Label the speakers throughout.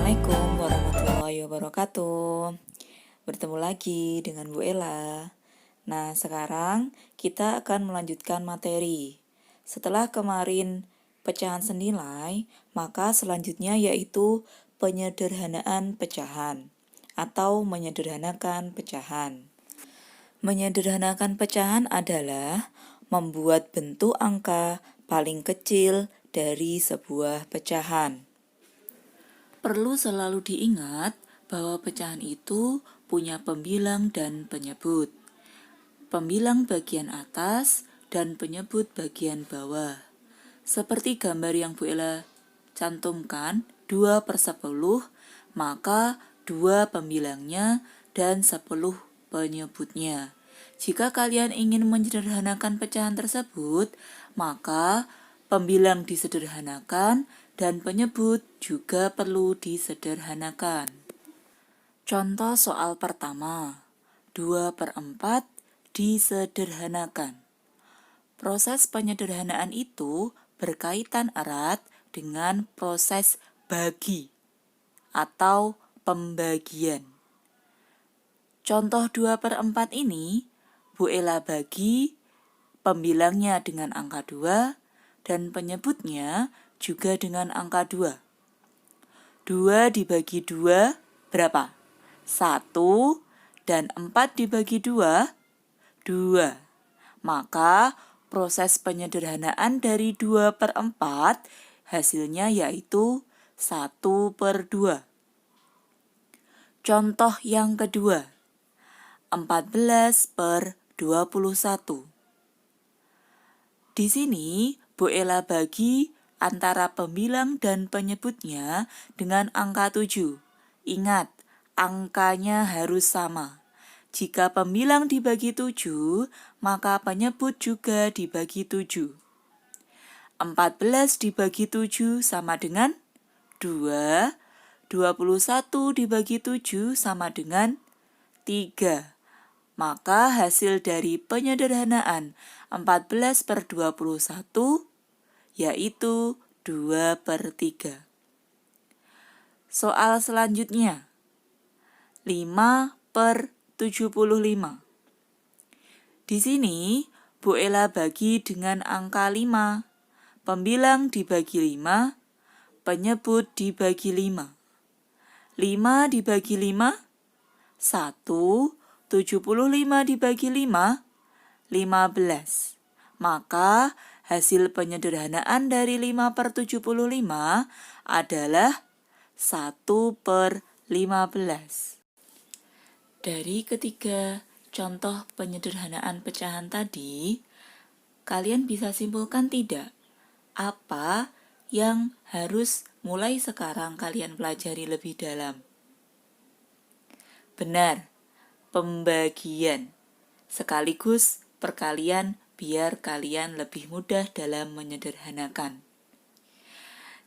Speaker 1: Assalamualaikum warahmatullahi wabarakatuh. Bertemu lagi dengan Bu Ella. Nah, sekarang kita akan melanjutkan materi. Setelah kemarin pecahan senilai, maka selanjutnya yaitu penyederhanaan pecahan atau menyederhanakan pecahan. Menyederhanakan pecahan adalah membuat bentuk angka paling kecil dari sebuah pecahan. Perlu selalu diingat bahwa pecahan itu punya pembilang dan penyebut. Pembilang bagian atas dan penyebut bagian bawah. Seperti gambar yang Bu Ella cantumkan, 2/10, maka 2 pembilangnya dan 10 penyebutnya. Jika kalian ingin menyederhanakan pecahan tersebut, maka pembilang disederhanakan dan penyebut juga perlu disederhanakan. Contoh soal pertama, 2/4 disederhanakan. Proses penyederhanaan itu berkaitan erat dengan proses bagi atau pembagian. Contoh 2/4 ini, Bu Ella bagi pembilangnya dengan angka 2 dan penyebutnya juga dengan angka 2. 2 dibagi 2 berapa? 1 dan 4 dibagi 2, 2. Maka proses penyederhanaan dari 2/4 hasilnya yaitu 1/2. Contoh yang kedua, 14/21. Di sini Bu Ella bagi antara pembilang dan penyebutnya dengan angka 7. Ingat, angkanya harus sama. Jika pembilang dibagi 7, maka penyebut juga dibagi 7. 14 dibagi 7 sama dengan 2, 21 dibagi 7 sama dengan 3. Maka hasil dari penyederhanaan 14/21 yaitu 2/3. Soal selanjutnya, 5/75. Di sini, Bu Ella bagi dengan angka 5. Pembilang dibagi 5, penyebut dibagi 5. 5 dibagi 5, 1, 75 dibagi 5, 15. Maka hasil penyederhanaan dari 5/75 adalah 1/15. Dari ketiga contoh penyederhanaan pecahan tadi, kalian bisa simpulkan tidak? Apa yang harus mulai sekarang kalian pelajari lebih dalam? Benar, pembagian. Sekaligus perkalian biar kalian lebih mudah dalam menyederhanakan.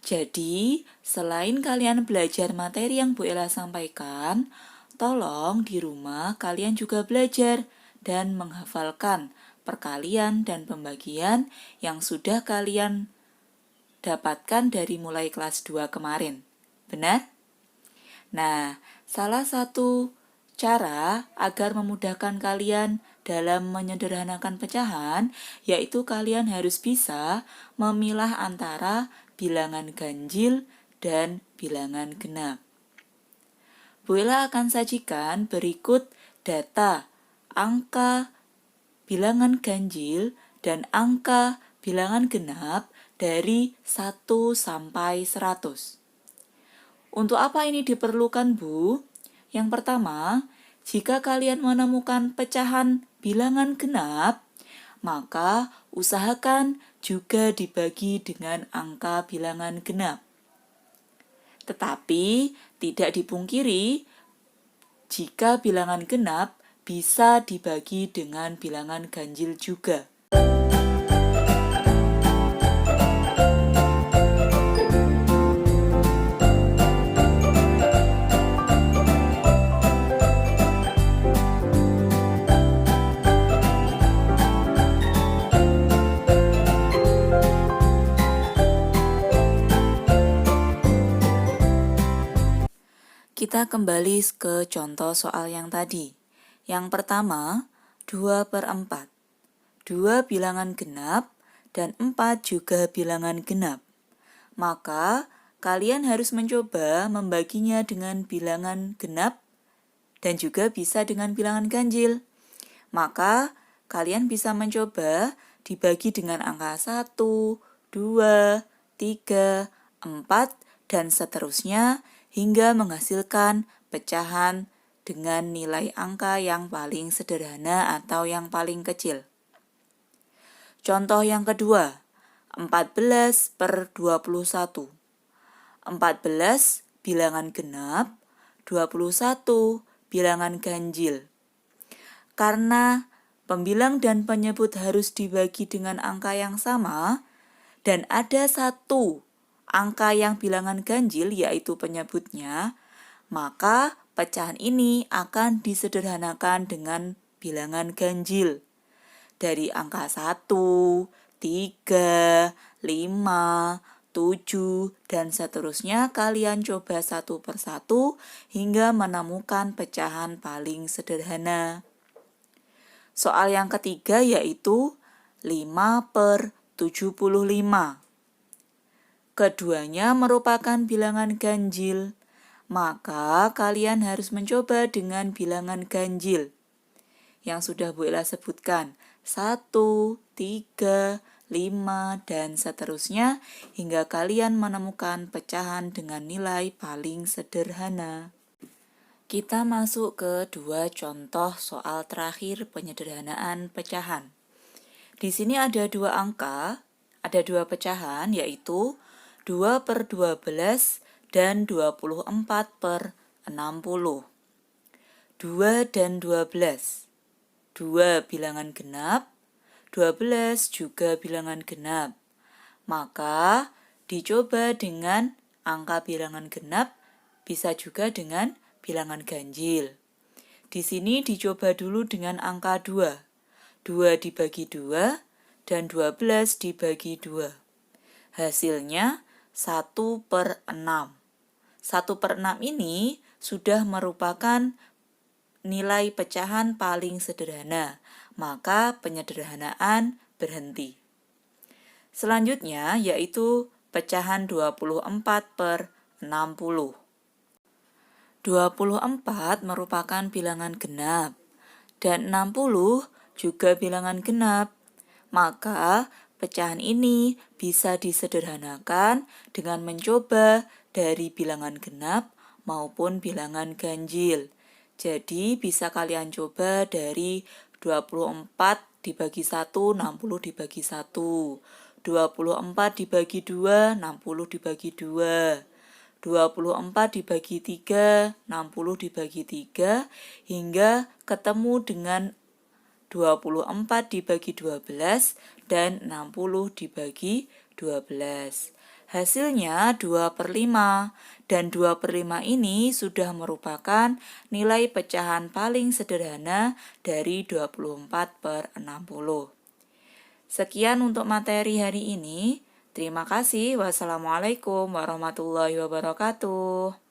Speaker 1: Jadi, selain kalian belajar materi yang Bu Ella sampaikan, tolong di rumah kalian juga belajar dan menghafalkan perkalian dan pembagian yang sudah kalian dapatkan dari mulai kelas 2 kemarin. Benar? Nah, salah satu cara agar memudahkan kalian dalam menyederhanakan pecahan, yaitu kalian harus bisa memilah antara bilangan ganjil dan bilangan genap. Bu Ella akan sajikan berikut data angka bilangan ganjil dan angka bilangan genap dari 1 sampai 100. Untuk apa ini diperlukan, Bu? Yang pertama, jika kalian menemukan pecahan bilangan genap, maka usahakan juga dibagi dengan angka bilangan genap. Tetapi tidak dipungkiri, jika bilangan genap bisa dibagi dengan bilangan ganjil juga. Kita kembali ke contoh soal yang tadi. Yang pertama, 2/4. 2 bilangan genap dan 4 juga bilangan genap. Maka, kalian harus mencoba membaginya dengan bilangan genap dan juga bisa dengan bilangan ganjil. Maka, kalian bisa mencoba dibagi dengan angka 1, 2, 3, 4, dan seterusnya hingga menghasilkan pecahan dengan nilai angka yang paling sederhana atau yang paling kecil. Contoh yang kedua, 14/21. 14 bilangan genap, 21 bilangan ganjil. Karena pembilang dan penyebut harus dibagi dengan angka yang sama, dan ada satu angka yang bilangan ganjil yaitu penyebutnya, maka pecahan ini akan disederhanakan dengan bilangan ganjil. Dari angka 1, 3, 5, 7, dan seterusnya kalian coba satu persatu hingga menemukan pecahan paling sederhana. Soal yang ketiga yaitu 5/75. Keduanya merupakan bilangan ganjil, maka kalian harus mencoba dengan bilangan ganjil yang sudah Bu Ella sebutkan, 1, 3, 5, dan seterusnya hingga kalian menemukan pecahan dengan nilai paling sederhana. Kita masuk ke 2 contoh soal terakhir penyederhanaan pecahan. Di sini ada 2 angka, ada 2 pecahan yaitu 2/12 dan 24/60. 2 dan 12. 2 bilangan genap, 12 juga bilangan genap. Maka dicoba dengan angka bilangan genap, bisa juga dengan bilangan ganjil. Di sini dicoba dulu dengan angka 2. 2 dibagi 2 dan 12 dibagi 2. Hasilnya 1/6. 1/6 ini sudah merupakan nilai pecahan paling sederhana, maka penyederhanaan berhenti. Selanjutnya yaitu pecahan 24/60. 24 merupakan bilangan genap dan 60 juga bilangan genap. Maka pecahan ini bisa disederhanakan dengan mencoba dari bilangan genap maupun bilangan ganjil. Jadi bisa kalian coba dari 24 dibagi 1, 60 dibagi 1. 24 dibagi 2, 60 dibagi 2. 24 dibagi 3, 60 dibagi 3, hingga ketemu dengan 24 dibagi 12 dan 60 dibagi 12. Hasilnya 2/5 dan 2/5 ini sudah merupakan nilai pecahan paling sederhana dari 24/60. Sekian untuk materi hari ini. Terima kasih. Wassalamualaikum warahmatullahi wabarakatuh.